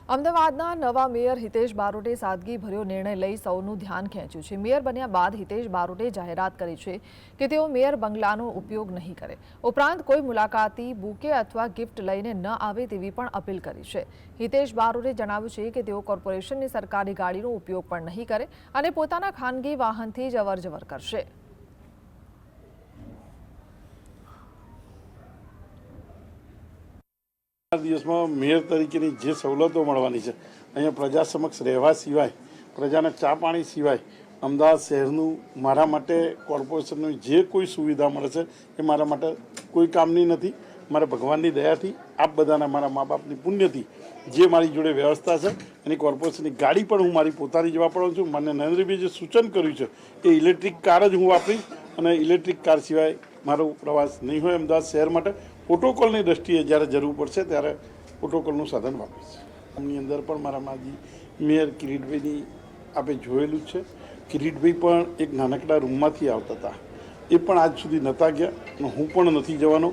અમદાવાદના નવા મેયર હિતેશ બારોટે સાદગીભર્યો નિર્ણય લઈ સૌનું ધ્યાન ખેંચ્યું છે। મેયર બન્યા બાદ હિતેશ બારોટે જાહેરાત કરી છે કે તેઓ મેયર બંગલાનો ઉપયોગ નહીં કરે। ઉપરાંત કોઈ મુલાકાતી બુકે અથવા ગિફ્ટ લઈને ન આવે તેવી પણ અપીલ કરી છે। હિતેશ બારોટે જણાવ્યું છે કે તેઓ કોર્પોરેશનની સરકારી ગાડીનો ઉપયોગ પણ નહીં કરે અને પોતાના ખાનગી વાહનથી જ અવરજવર કરશે। દિવસમાં મેયર તરીકેની જે સવલતો મળવાની છે, અહીંયા પ્રજા સમક્ષ રહેવા સિવાય, પ્રજાને ચા પાણી સિવાય અમદાવાદ શહેરનું મારા માટે કોર્પોરેશનની જે કોઈ સુવિધા મળે છે એ મારા માટે કોઈ કામની નથી। મારા ભગવાનની દયાથી, આપ બધાના મારા મા બાપની પુણ્યથી જે મારી જોડે વ્યવસ્થા છે એની કોર્પોરેશનની ગાડી પણ હું મારી પોતાની જ વાપરું છું। મને નરેન્દ્રભાઈએ જે સૂચન કર્યું છે એ ઇલેક્ટ્રિક કાર જ હું વાપરીશ અને ઇલેક્ટ્રિક કાર સિવાય મારો પ્રવાસ નહીં હોય। અમદાવાદ શહેર માટે પ્રોટોકોલની દ્રષ્ટિએ જ્યારે જરૂર પડશે ત્યારે પ્રોટોકોલનું સાધન વાપરીશ। એમની અંદર પણ મારા માજી મેયર કિરીટભાઈની આપે જોયેલું જ છે। કિરીટભાઈ પણ એક નાનકડા રૂમમાંથી આવતા હતા, એ પણ આજ સુધી નહોતા ગયા, હું પણ નથી જવાનો।